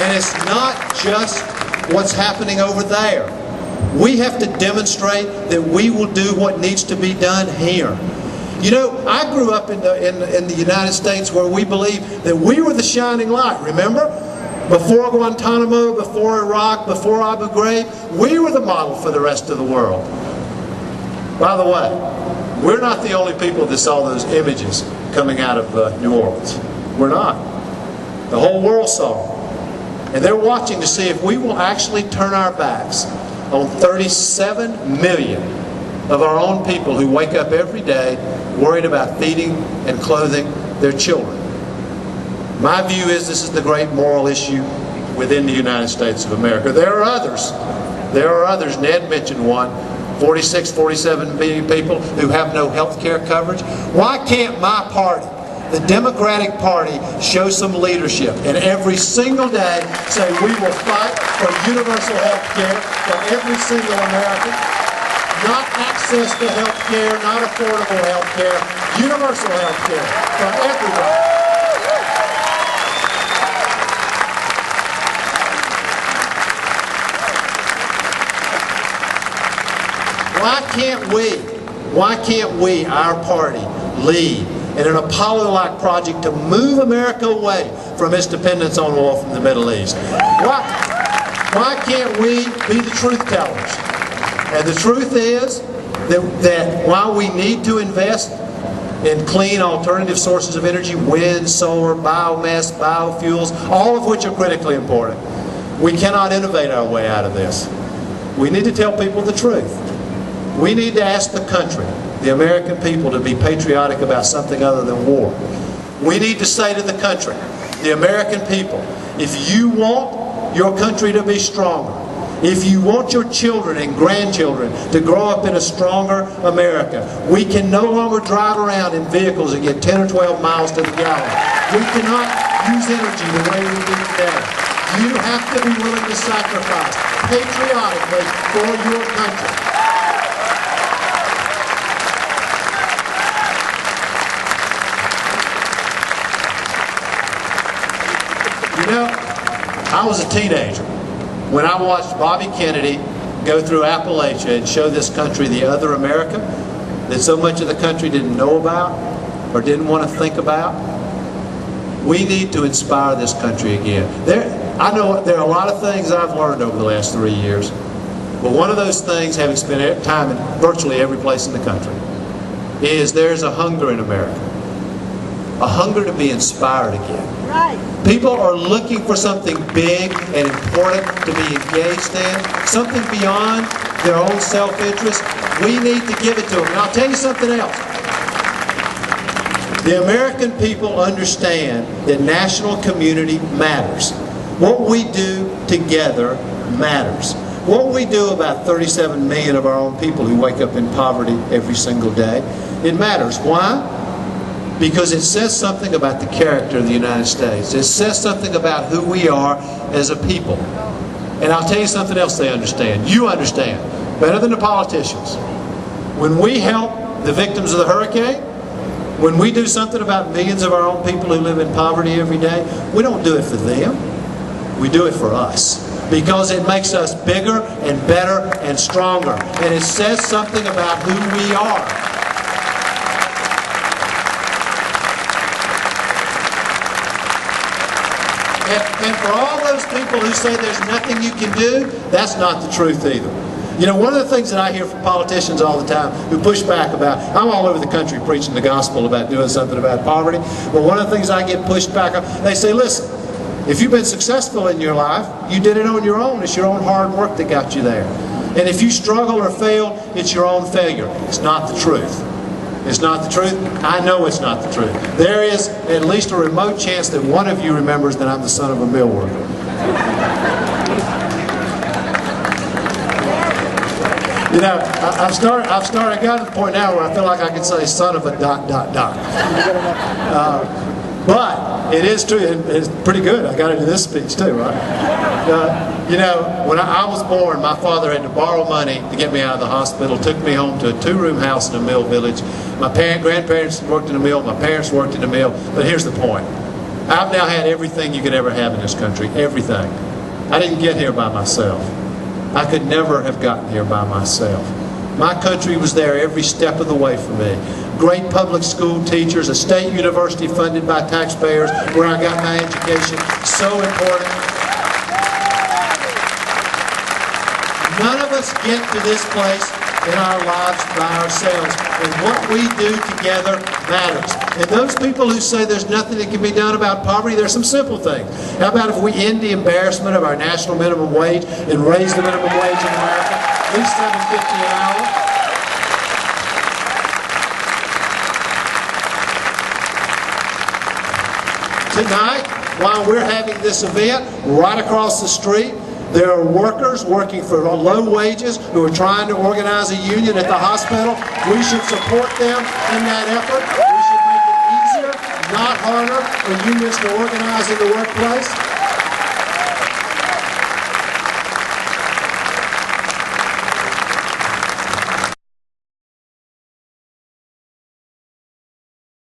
And it's not just what's happening over there. We have to demonstrate that we will do what needs to be done here. You know, I grew up in the United States where we believed that we were the shining light, remember? Before Guantanamo, before Iraq, before Abu Ghraib, we were the model for the rest of the world. By the way, we're not the only people that saw those images coming out of New Orleans. We're not. The whole world saw them. And they're watching to see if we will actually turn our backs on 37 million of our own people who wake up every day worried about feeding and clothing their children. My view is this is the great moral issue within the United States of America. There are others. There are others. Ned mentioned one. 46, 47 million people who have no health care coverage. Why can't my party, the Democratic Party, show some leadership and every single day say we will fight for universal health care for every single American? Not access to health care, not affordable health care, universal health care for everybody. Why can't we, our party, lead in an Apollo-like project to move America away from its dependence on oil from the Middle East? Why can't we be the truth tellers? And the truth is that while we need to invest in clean alternative sources of energy, wind, solar, biomass, biofuels, all of which are critically important, we cannot innovate our way out of this. We need to tell people the truth. We need to ask the country, the American people, to be patriotic about something other than war. We need to say to the country, the American people, if you want your country to be stronger, if you want your children and grandchildren to grow up in a stronger America, we can no longer drive around in vehicles that get 10 or 12 miles to the gallon. We cannot use energy the way we do today. You have to be willing to sacrifice patriotically for your country. You know, I was a teenager when I watched Bobby Kennedy go through Appalachia and show this country the other America that so much of the country didn't know about or didn't want to think about. We need to inspire this country again. I know there are a lot of things I've learned over the last 3 years, but one of those things, having spent time in virtually every place in the country, is there's a hunger in America. A hunger to be inspired again. Right. People are looking for something big and important to be engaged in, something beyond their own self-interest. We need to give it to them. And I'll tell you something else. The American people understand that national community matters. What we do together matters. What we do about 37 million of our own people who wake up in poverty every single day, it matters. Why? Because it says something about the character of the United States. It says something about who we are as a people. And I'll tell you something else they understand. You understand, better than the politicians. When we help the victims of the hurricane, when we do something about millions of our own people who live in poverty every day, we don't do it for them. We do it for us. Because it makes us bigger and better and stronger. And it says something about who we are. And for all those people who say there's nothing you can do, that's not the truth either. You know, one of the things that I hear from politicians all the time who push back about, I'm all over the country preaching the gospel about doing something about poverty, but one of the things I get pushed back on, they say, listen, if you've been successful in your life, you did it on your own. It's your own hard work that got you there. And if you struggle or fail, it's your own failure. It's not the truth. It's not the truth. I know it's not the truth. There is at least a remote chance that one of you remembers that I'm the son of a mill worker. You know, I've got to the point now where I feel like I can say son of a ... But it is true, and it's pretty good. I got into this speech too, right? You know, when I was born, my father had to borrow money to get me out of the hospital, took me home to a 2-room house in a mill village. My grandparents worked in the mill, my parents worked in the mill, but here's the point. I've now had everything you could ever have in this country, everything. I didn't get here by myself. I could never have gotten here by myself. My country was there every step of the way for me. Great public school teachers, a state university funded by taxpayers where I got my education, so important. None of us get to this place in our lives by ourselves, and what we do together matters. And those people who say there's nothing that can be done about poverty, there's some simple things. How about if we end the embarrassment of our national minimum wage and raise the minimum wage in America, at least $7.50 an hour? Tonight, while we're having this event, right across the street, there are workers working for low wages who are trying to organize a union at the hospital. We should support them in that effort. We should make it easier, not harder, for unions to organize in the workplace.